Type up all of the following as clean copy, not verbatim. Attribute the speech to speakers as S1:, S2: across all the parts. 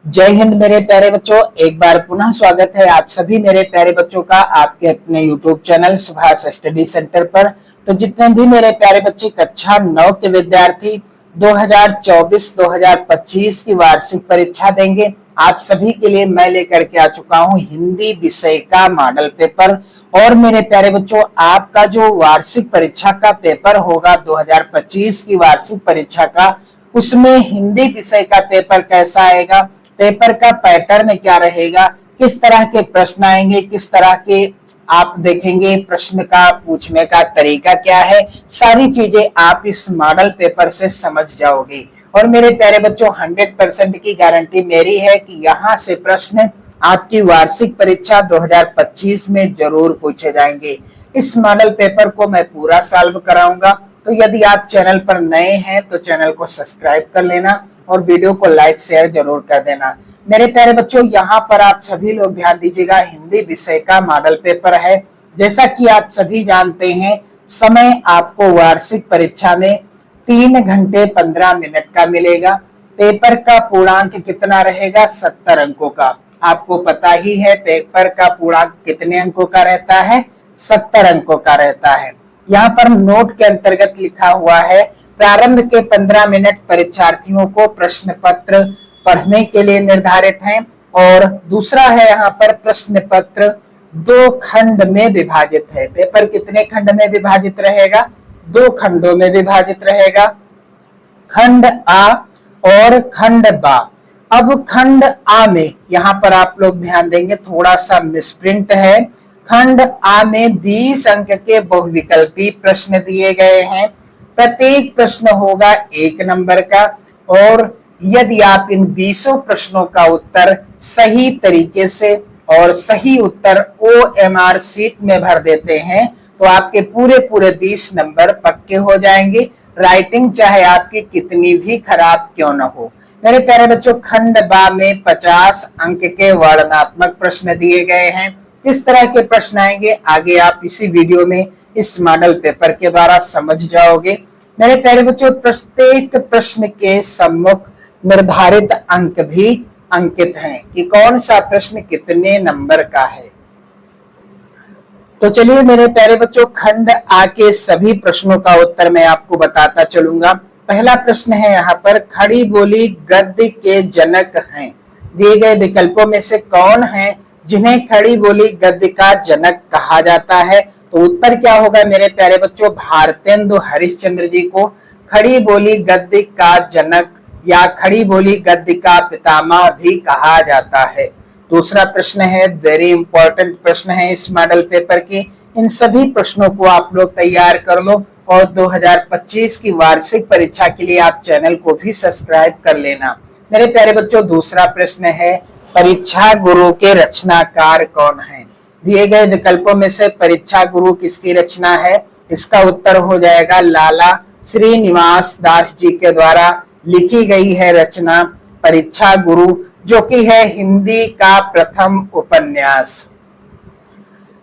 S1: जय हिंद मेरे प्यारे बच्चों। एक बार पुनः स्वागत है आप सभी मेरे प्यारे बच्चों का आपके अपने YouTube channel Subhash study centre पर। तो जितने भी मेरे प्यारे बच्चे कक्षा 9 के विद्यार्थी 2024-2025 की वार्षिक परीक्षा देंगे, आप सभी के लिए मैं लेकर के आ चुका हूं हिंदी विषय का मॉडल पेपर। और मेरे प्यारे बच्चों, आपका जो वार्षिक परीक्षा का पेपर होगा 2025 की वार्षिक परीक्षा का, उसमें हिंदी विषय का पेपर कैसा आएगा, पेपर का पैटर्न क्या रहेगा, किस तरह के प्रश्न आएंगे, किस तरह के आप देखेंगे, प्रश्न का पूछने का तरीका क्या है, सारी चीजें आप इस मॉडल पेपर से समझ जाओगे। और मेरे प्यारे बच्चों, 100% की गारंटी मेरी है कि यहाँ से प्रश्न आपकी वार्षिक परीक्षा 2025 में जरूर पूछे जाएंगे। इस मॉडल पेपर को मैं पूरा सॉल्व कराऊंगा, तो यदि आप चैनल पर नए हैं तो चैनल को सब्सक्राइब कर लेना और वीडियो को लाइक शेयर जरूर कर देना। मेरे प्यारे बच्चों, यहाँ पर आप सभी लोग ध्यान दीजिएगा, हिंदी विषय का मॉडल पेपर है। जैसा कि आप सभी जानते हैं, समय आपको वार्षिक परीक्षा में 3 घंटे 15 मिनट का मिलेगा। पेपर का पूर्णांक कितना रहेगा? 70 अंकों का। आपको पता ही है पेपर का पूर्णांक कितने अंकों का रहता है? 70 अंकों का रहता है। यहाँ पर नोट के अंतर्गत लिखा हुआ है, प्रारंभ के 15 मिनट परीक्षार्थियों को प्रश्न पत्र पढ़ने के लिए निर्धारित हैं। और दूसरा है यहाँ पर प्रश्न पत्र 2 खंड में विभाजित है। पेपर कितने खंड में विभाजित रहेगा? 2 खंडों में विभाजित रहेगा, खंड आ और खंड बा। अब खंड आ में यहाँ पर आप लोग ध्यान देंगे, थोड़ा सा मिसप्रिंट है। खंड आ में 20 अंक के बहुविकल्पी प्रश्न दिए गए हैं। प्रत्येक प्रश्न होगा 1 नंबर का, और यदि आप इन 20 प्रश्नों का उत्तर सही तरीके से और सही उत्तर OMR शीट में भर देते हैं तो आपके पूरे 20 नंबर पक्के हो जाएंगे, राइटिंग चाहे आपकी कितनी भी खराब क्यों न हो। मेरे प्यारे बच्चों, खंड बा में 50 अंक के वर्णनात्मक प्रश्न दिए गए हैं। किस तरह के प्रश्न आएंगे आगे आप इसी वीडियो में इस मॉडल पेपर के द्वारा समझ जाओगे। मेरे प्यारे बच्चों, प्रत्येक प्रश्न के सम्मुख निर्धारित अंक भी अंकित हैं कि कौन सा प्रश्न कितने नंबर का है। तो चलिए मेरे प्यारे बच्चों, खंड आ के सभी प्रश्नों का उत्तर मैं आपको बताता चलूंगा। पहला प्रश्न है यहाँ पर, खड़ी बोली गद्य के जनक हैं। दिए गए विकल्पों में से कौन है जिन्हें खड़ी बोली गद्य का जनक कहा जाता है? तो उत्तर क्या होगा मेरे प्यारे बच्चों? भारतेंदु हरिश्चंद्र जी को खड़ी बोली गद्य का जनक या खड़ी बोली गद्य का पितामह भी कहा जाता है। दूसरा प्रश्न है, वेरी इंपॉर्टेंट प्रश्न है इस मॉडल पेपर की। इन सभी प्रश्नों को आप लोग तैयार कर लो और 2025 की वार्षिक परीक्षा के लिए आप चैनल को भी सब्सक्राइब कर लेना। मेरे प्यारे बच्चों, दूसरा प्रश्न है, परीक्षा गुरु के रचनाकार कौन है? दिए गए विकल्पों में से परीक्षा गुरु किसकी रचना है? इसका उत्तर हो जाएगा लाला श्रीनिवास दास जी के द्वारा लिखी गई है रचना परीक्षा गुरु, जो कि है हिंदी का प्रथम उपन्यास।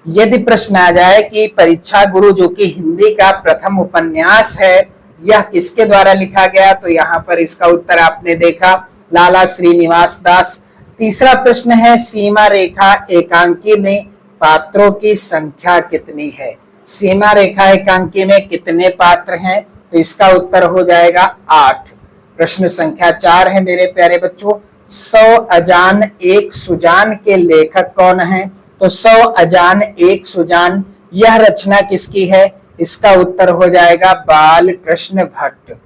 S1: यदि प्रश्न आ जाए कि परीक्षा गुरु जो कि हिंदी का प्रथम उपन्यास है, यह किसके द्वारा लिखा गया, तो यहाँ पर इसका उत्तर आपने देखा, लाला श्रीनिवास दास। तीसरा प्रश्न है, सीमा रेखा एकांकी में पात्रों की संख्या कितनी है? सीमा रेखा एकांकी में कितने पात्र हैं? तो इसका उत्तर हो जाएगा 8। प्रश्न संख्या 4 है मेरे प्यारे बच्चों, 100 अजान एक सुजान के लेखक कौन है? तो 100 अजान एक सुजान यह रचना किसकी है? इसका उत्तर हो जाएगा बाल कृष्ण भट्ट।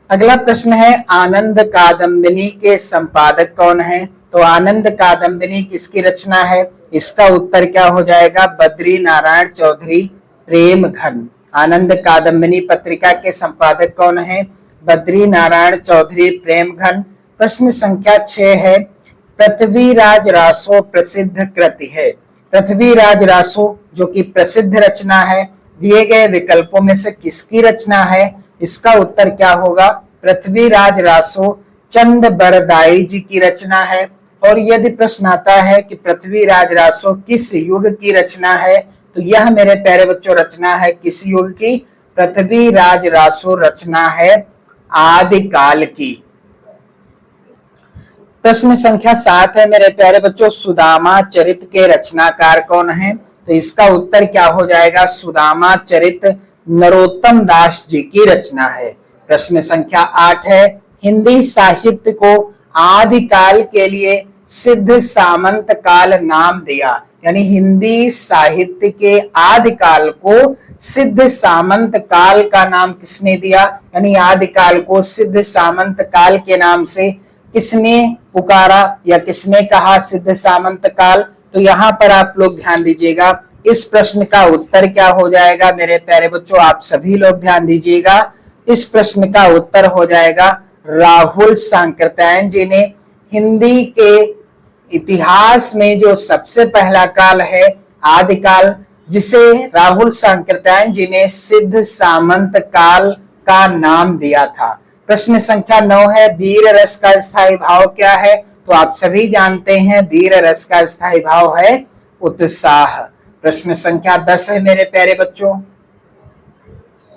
S1: अगला प्रश्न है, आनंद कादम्बिनी के संपादक कौन है? तो आनंद कादम्बिनी किसकी रचना है? इसका उत्तर क्या हो जाएगा? बद्री नारायण चौधरी प्रेमघन। आनंद कादम्बिनी पत्रिका के संपादक कौन है? बद्री नारायण चौधरी प्रेमघन। प्रश्न संख्या 6 है, पृथ्वीराज रासो प्रसिद्ध कृति है। पृथ्वीराज रासो जो कि प्रसिद्ध रचना है, दिए गए विकल्पों में से किसकी रचना है? इसका उत्तर क्या होगा? पृथ्वीराज रासो चंद बरदाई जी की रचना है। और यदि प्रश्न आता है कि पृथ्वीराज रासो किस युग की रचना है, तो यह मेरे प्यारे बच्चों रचना है किस युग की? पृथ्वीराज रासो रचना है आदिकाल की। प्रश्न संख्या 7 है मेरे प्यारे बच्चों, सुदामा चरित के रचनाकार कौन है? तो इसका उत्तर क्या हो जाएगा? सुदामा चरित नरोत्तम दास जी की रचना है। प्रश्न संख्या 8 है, हिंदी साहित्य को आदिकाल के लिए सिद्ध सामंत काल नाम दिया। यानी हिंदी साहित्य के आदिकाल को सिद्ध सामंत काल का नाम किसने दिया? यानी आदिकाल को सिद्ध सामंत काल के नाम से किसने पुकारा या किसने कहा सिद्ध सामंत काल? तो यहाँ पर आप लोग ध्यान दीजिएगा, इस प्रश्न का उत्तर क्या हो जाएगा मेरे प्यारे बच्चों? आप सभी लोग ध्यान दीजिएगा, इस प्रश्न का उत्तर हो जाएगा राहुल सांकृत्यायन जी ने हिंदी के इतिहास में जो सबसे पहला काल है आदिकाल, जिसे राहुल सांकृत्यायन जी ने सिद्ध सामंत काल का नाम दिया था। प्रश्न संख्या 9 है, धीर रस का स्थायी भाव क्या है? तो आप सभी जानते हैं धीर रस का स्थायी भाव है उत्साह। प्रश्न संख्या 10 है मेरे प्यारे बच्चों,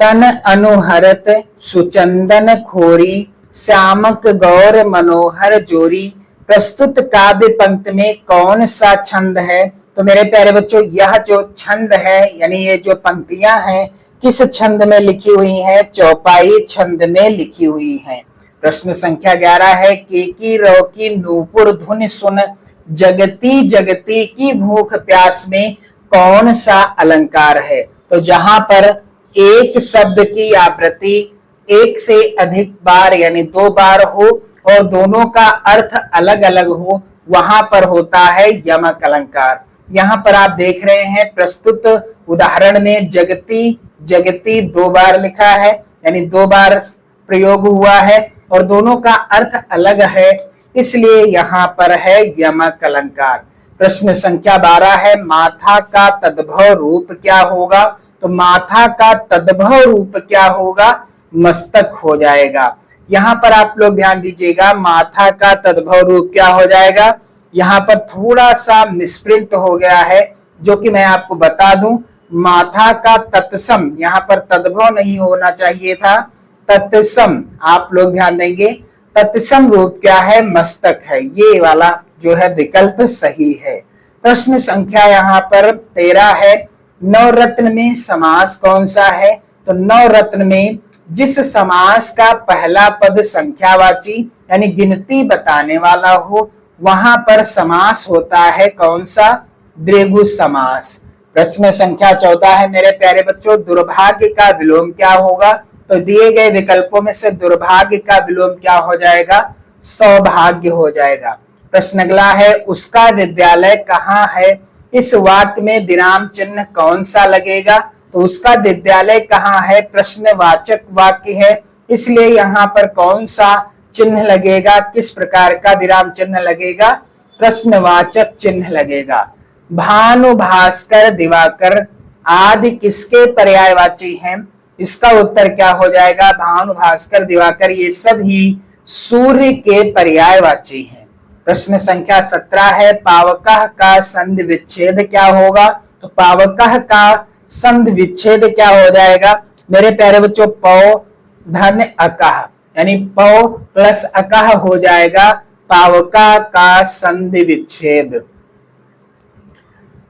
S1: तन अनुहरत सुचंदन खोरी श्यामक गौर मनोहर जोरी प्रस्तुत काव्य पंक्ति में कौन सा छंद है? तो मेरे प्यारे बच्चों, यह जो छंद है यानी ये जो पंक्तियां हैं किस छंद में लिखी हुई है? चौपाई छंद में लिखी हुई है। प्रश्न संख्या 11 है, केकी रो की नूपुर धुन सुन जगती जगती की भूख प्यास में कौन सा अलंकार है? तो जहां पर एक शब्द की आवृत्ति एक से अधिक बार यानी 2 बार हो और दोनों का अर्थ अलग अलग हो, वहां पर होता है यमक अलंकार। यहाँ पर आप देख रहे हैं प्रस्तुत उदाहरण में जगती जगती 2 बार लिखा है यानी 2 बार प्रयोग हुआ है और दोनों का अर्थ अलग है, इसलिए यहाँ पर है यमक अलंकार। प्रश्न संख्या 12 है, माथा का तद्भव रूप क्या होगा? तो माथा का तद्भव रूप क्या होगा? मस्तक हो जाएगा। यहाँ पर आप लोग ध्यान दीजिएगा, माथा का तद्भव रूप क्या हो जाएगा? यहाँ पर थोड़ा सा मिसप्रिंट हो गया है, जो कि मैं आपको बता दूं, माथा का तत्सम, यहाँ पर तद्भव नहीं होना चाहिए था, तत्सम। आप लोग ध्यान देंगे, तत्सम रूप क्या है? मस्तक है। ये वाला जो है विकल्प सही है। प्रश्न संख्या यहाँ पर 13 है, नवरत्न में समास कौन सा है? तो नवरत्न में जिस समास का पहला पद संख्यावाची यानी गिनती बताने वाला हो, वहां पर समास होता है कौन सा? द्विगु समास। प्रश्न संख्या 14 है मेरे प्यारे बच्चों, दुर्भाग्य का विलोम क्या होगा? तो दिए गए विकल्पों में से दुर्भाग्य का विलोम क्या हो जाएगा? सौभाग्य हो जाएगा। प्रश्न अगला है, उसका विद्यालय कहाँ है? इस वाक्य में विराम चिन्ह कौन सा लगेगा? तो उसका विद्यालय कहाँ है प्रश्नवाचक वाक्य है, इसलिए यहाँ पर कौन सा चिन्ह लगेगा? किस प्रकार का विराम चिन्ह लगेगा? प्रश्नवाचक चिन्ह लगेगा। भानु भास्कर दिवाकर आदि किसके पर्यायवाची हैं? इसका उत्तर क्या हो जाएगा? भानु भास्कर दिवाकर ये सभी सूर्य के पर्यायवाची हैं। प्रश्न संख्या 17 है, पावकः का संधि विच्छेद क्या होगा? तो पावकः का संधि विच्छेद क्या हो जाएगा मेरे प्यारे बच्चों? पौ धन अकः यानी पौ प्लस अकः हो जाएगा पावका का संधि विच्छेद।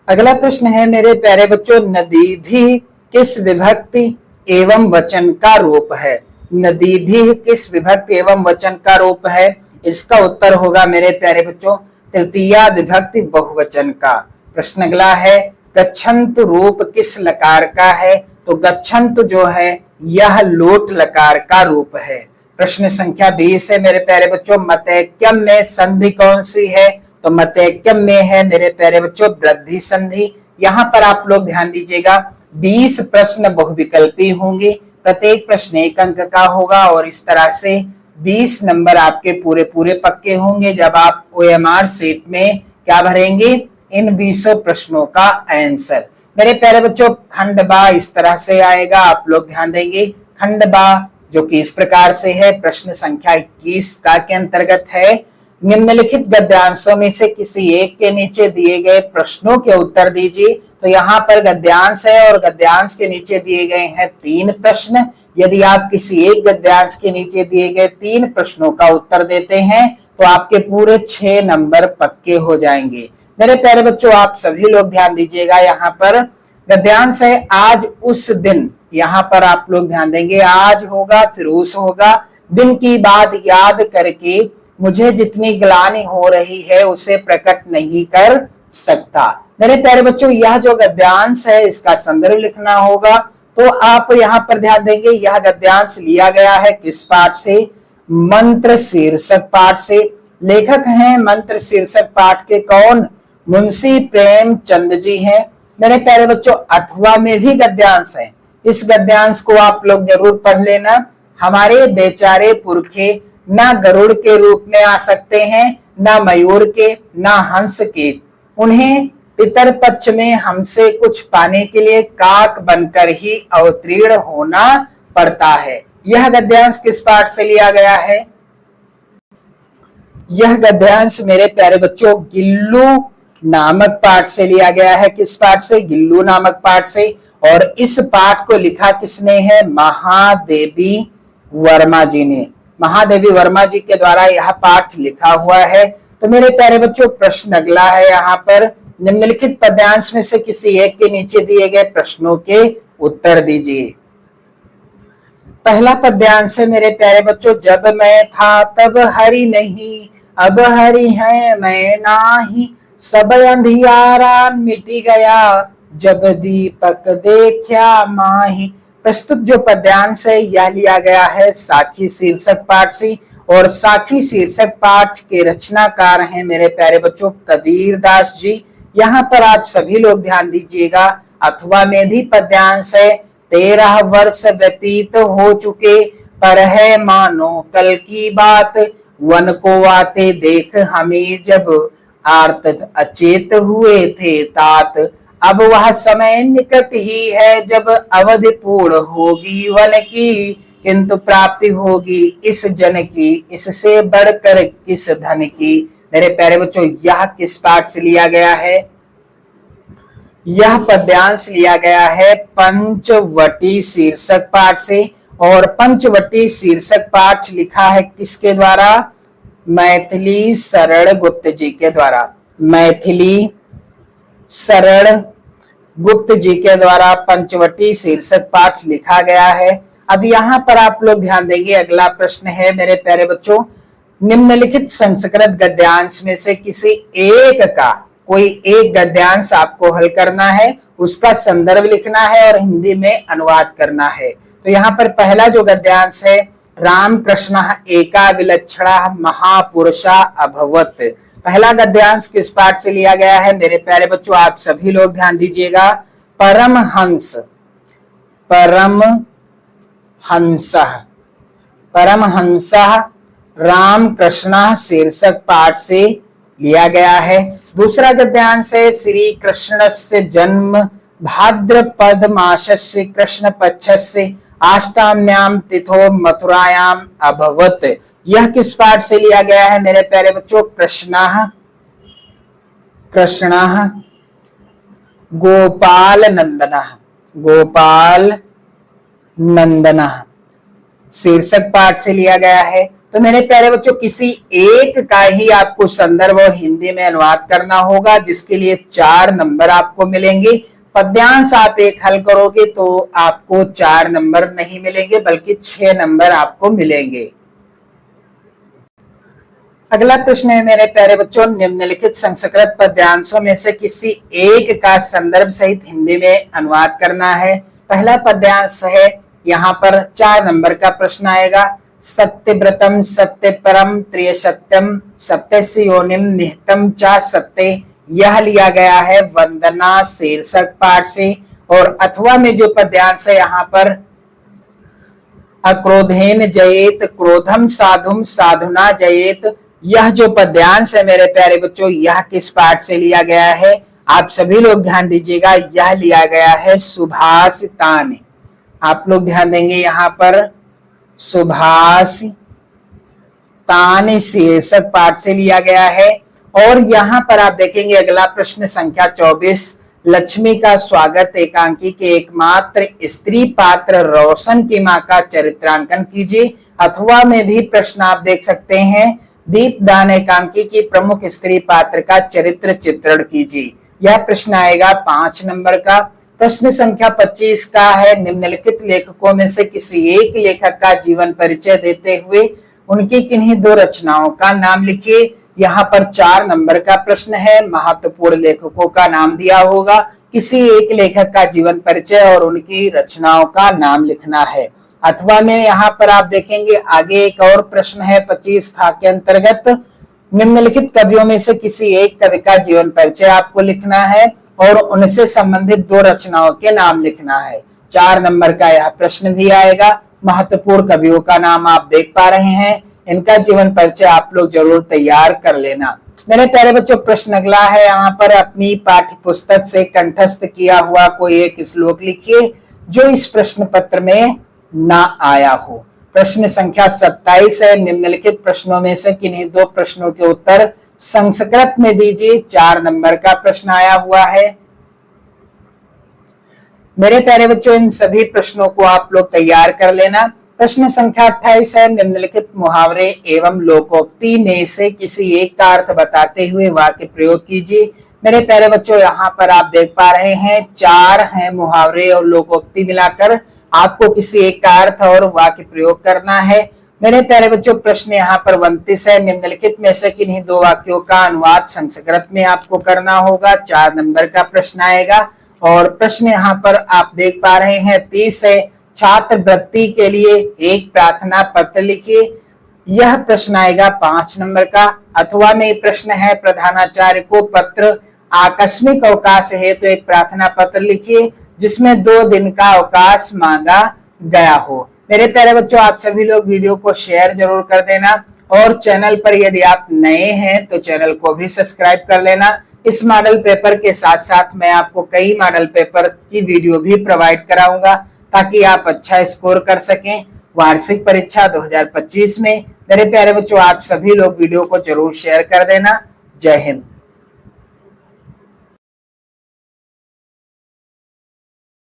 S1: अगला प्रश्न है मेरे प्यारे बच्चों, नदीधि किस विभक्ति एवं वचन का रूप है? नदीधि किस विभक्ति एवं वचन का रूप है? इसका उत्तर होगा मेरे प्यारे बच्चों तृतीया विभक्ति बहुवचन का। प्रश्न अगला है, गच्छन्त रूप किस लकार का है? तो गच्छन्त जो है यह लोट लकार का रूप है। प्रश्न संख्या 20 है मेरे प्यारे बच्चों, मतैक्यम में संधि कौन सी है? तो मतैक्यम में है मेरे प्यारे बच्चों वृद्धि संधि। यहाँ पर आप लोग ध्यान दीजिएगा, 20 प्रश्न बहुविकल्पी होंगे, प्रत्येक प्रश्न 1 अंक का होगा और इस तरह से 20 नंबर आपके पूरे पूरे पक्के होंगे जब आप OMR शीट में क्या भरेंगे? इन 20 प्रश्नों का आंसर। मेरे प्यारे बच्चों खंड बा इस तरह से आएगा, आप लोग ध्यान देंगे। खंड बा जो कि इस प्रकार से है, प्रश्न संख्या 21 का के अंतर्गत है, निम्नलिखित गद्यांशों में से किसी एक के नीचे दिए गए प्रश्नों के उत्तर दीजिए। तो यहाँ पर गद्यांश है और गद्यांश के नीचे दिए गए हैं 3 प्रश्न। यदि आप किसी एक गद्यांश के नीचे दिए गए 3 प्रश्नों का उत्तर देते हैं तो आपके पूरे 6 नंबर पक्के हो जाएंगे। मेरे प्यारे बच्चों, आप सभी लोग ध्यान दीजिएगा, यहाँ पर गद्यांश है आज उस दिन। यहाँ पर आप लोग ध्यान देंगे, आज होगा फिर उस होगा, दिन की बात याद करके मुझे जितनी ग्लानि हो रही है उसे प्रकट नहीं कर सकता। मेरे प्यारे बच्चों, यह जो गद्यांश है इसका संदर्भ लिखना होगा। तो आप यहाँ पर ध्यान देंगे, यह गद्यांश लिया गया है किस पाठ से? मंत्र शीर्षक पाठ से। लेखक हैं मंत्र शीर्षक पाठ के कौन? मुंशी प्रेमचंद जी हैं। मेरे प्यारे बच्चों, अथवा में भी गद्यांश है, इस गद्यांश को आप लोग जरूर पढ़ लेना। हमारे बेचारे पुरखे ना गरुड़ के रूप में आ सकते हैं, ना मयूर के, ना हंस के, उन्हें पितर पक्ष में हमसे कुछ पाने के लिए काक बनकर ही अवतीर्ण होना पड़ता है। यह गद्यांश किस पाठ से लिया गया है? यह गद्यांश मेरे प्यारे बच्चों गिल्लू नामक पाठ से लिया गया है। किस पाठ से? गिल्लू नामक पाठ से। और इस पाठ को लिखा किसने है? महादेवी वर्मा जी ने। महादेवी वर्मा जी के द्वारा यह पाठ लिखा हुआ है। तो मेरे प्यारे बच्चों, प्रश्न अगला है यहाँ पर, निम्नलिखित पद्यांश में से किसी एक के नीचे दिए गए प्रश्नों के उत्तर दीजिए। पहला पद्यांश है मेरे प्यारे बच्चों, जब मैं था तब हरि नहीं, अब हरि है मैं नाही, सब अंधियारा मिटी गया, जब दीपक देखा माही। प्रस्तुत जो पद्यांश है यह लिया गया है साखी शीर्षक पाठ से। और साखी शीर्षक पाठ के रचनाकार हैं मेरे प्यारे बच्चों कबीरदास जी। यहाँ पर आप सभी लोग ध्यान दीजिएगा, अथवा में भी पद्यांश है, 13 वर्ष व्यतीत हो चुके, पर है मानो कल की बात, वन को आते देख हमें जब, आर्त अचेत हुए थे तात, अब वह समय निकट ही है जब अवधि पूर्ण होगी वन की, किंतु प्राप्ति होगी इस जन की, इससे बढ़कर किस धन की। मेरे प्यारे बच्चों, यह किस पाठ से लिया गया है? यह पद्यांश लिया गया है पंचवटी शीर्षक पाठ से। और पंचवटी शीर्षक पाठ लिखा है किसके द्वारा? मैथिली शरण गुप्त जी के द्वारा। मैथिली शरण गुप्त जी के द्वारा पंचवटी शीर्षक पाठ लिखा गया है। अब यहाँ पर आप लोग ध्यान देंगे, अगला प्रश्न है मेरे प्यारे बच्चों, निम्नलिखित संस्कृत गद्यांश में से किसी एक का, कोई एक गद्यांश आपको हल करना है, उसका संदर्भ लिखना है और हिंदी में अनुवाद करना है। तो यहाँ पर पहला जो गद्यांश है, राम कृष्ण एका विलक्षणा महापुरुषा अभवत। पहला गद्यांश किस पाठ से लिया गया है मेरे प्यारे बच्चों? आप सभी लोग ध्यान दीजिएगा, परमहंस, परमहंसः रामकृष्ण शीर्षक पाठ से लिया गया है। दूसरा गद्यांश है, श्री कृष्ण से जन्म भाद्रपद मासस्य कृष्ण पक्षस्य अष्टम्याम तिथो मथुरायाम अभवत। यह किस पाठ से लिया गया है मेरे प्यारे बच्चों? कृष्णः गोपाल नंदनः शीर्षक पाठ से लिया गया है। तो मेरे प्यारे बच्चों, किसी एक का ही आपको संदर्भ और हिंदी में अनुवाद करना होगा, जिसके लिए 4 नंबर आपको मिलेंगे। पद्यांश आप एक हल करोगे तो आपको 4 नंबर नहीं मिलेंगे, बल्कि 6 नंबर आपको मिलेंगे। अगला प्रश्न है मेरे प्यारे बच्चों, निम्नलिखित संस्कृत पद्यांशों में से किसी एक का संदर्भ सहित हिंदी में अनुवाद करना है। पहला पद्यांश है, यहाँ पर 4 नंबर का प्रश्न आएगा, सत्यव्रतम सत्य परम त्रिय सत्यम सत्यस्य योनिम निहितम च सत्य। यह लिया गया है वंदना शीर्षक पाठ से। और अथवा में जो पद्यांश है यहाँ पर, अक्रोधेन जयेत क्रोधम साधुम साधुना जयेत। यह जो पद्यांश है मेरे प्यारे बच्चों, यह किस पाठ से लिया गया है? आप सभी लोग ध्यान दीजिएगा, यह लिया गया है सुभाषितान। आप लोग ध्यान देंगे, यहाँ पर सुभाषितान शीर्षक पाठ से लिया गया है। और यहाँ पर आप देखेंगे अगला प्रश्न संख्या 24, लक्ष्मी का स्वागत एकांकी के एकमात्र स्त्री पात्र रोशन की मां का चरित्रांकन कीजिए। अथवा में भी प्रश्न आप देख सकते हैं, दीपदान एकांकी की प्रमुख स्त्री पात्र का चरित्र चित्रण कीजिए। यह प्रश्न आएगा 5 नंबर का। प्रश्न संख्या 25 का है, निम्नलिखित लेखकों में से किसी एक लेखक का जीवन परिचय देते हुए उनकी किन्हीं 2 रचनाओं का नाम लिखिए। यहाँ पर 4 नंबर का प्रश्न है, महत्वपूर्ण लेखकों का नाम दिया होगा, किसी एक लेखक का जीवन परिचय और उनकी रचनाओं का नाम लिखना है। अथवा में यहाँ पर आप देखेंगे आगे एक और प्रश्न है 25 खा के अंतर्गत, निम्नलिखित कवियों में से किसी एक कवि का जीवन परिचय आपको लिखना है और उनसे संबंधित 2 रचनाओं के नाम लिखना है। 4 नंबर का यह प्रश्न भी आएगा। महत्वपूर्ण कवियों का नाम आप देख पा रहे हैं, इनका जीवन परिचय आप लोग जरूर तैयार कर लेना। मेरे प्यारे बच्चों, प्रश्न अगला है, यहाँ पर अपनी पाठ्य पुस्तक से कंठस्थ किया हुआ कोई एक श्लोक लिखिए जो इस प्रश्न पत्र में ना आया हो। प्रश्न संख्या 27 है, निम्नलिखित प्रश्नों में से किन्हीं 2 प्रश्नों के उत्तर संस्कृत में दीजिए। 4 नंबर का प्रश्न आया हुआ है। मेरे प्यारे बच्चों, इन सभी प्रश्नों को आप लोग तैयार कर लेना। प्रश्न संख्या 28 है, निम्नलिखित मुहावरे एवं लोकोक्ति में से किसी एक का अर्थ बताते हुए वाक्य प्रयोग कीजिए। मेरे प्यारे बच्चों, यहाँ पर आप देख पा रहे हैं 4 हैं मुहावरे और लोकोक्ति मिलाकर, आपको किसी एक का अर्थ और वाक्य प्रयोग करना है। मेरे प्यारे बच्चों, प्रश्न यहाँ पर 29 है, निम्नलिखित में से किन्हीं 2 वाक्यों का अनुवाद संस्कृत में आपको करना होगा। 4 नंबर का प्रश्न आएगा। और प्रश्न यहाँ पर आप देख पा रहे हैं 30 है, छात्रवृत्ति के लिए एक प्रार्थना पत्र लिखिए। यह प्रश्न आएगा 5 नंबर का। अथवा में प्रश्न है, प्रधानाचार्य को पत्र आकस्मिक अवकाश हेतु तो एक प्रार्थना पत्र लिखिए जिसमें 2 दिन का अवकाश मांगा गया हो। मेरे प्यारे बच्चों, आप सभी लोग वीडियो को शेयर जरूर कर देना और चैनल पर यदि आप नए हैं तो चैनल को भी सब्सक्राइब कर लेना। इस मॉडल पेपर के साथ साथ मैं आपको कई मॉडल पेपर की वीडियो भी प्रोवाइड कराऊंगा ताकि आप अच्छा स्कोर कर सकें वार्षिक परीक्षा 2025 में। मेरे प्यारे बच्चों, आप सभी लोग वीडियो को जरूर शेयर कर देना। जय हिंद।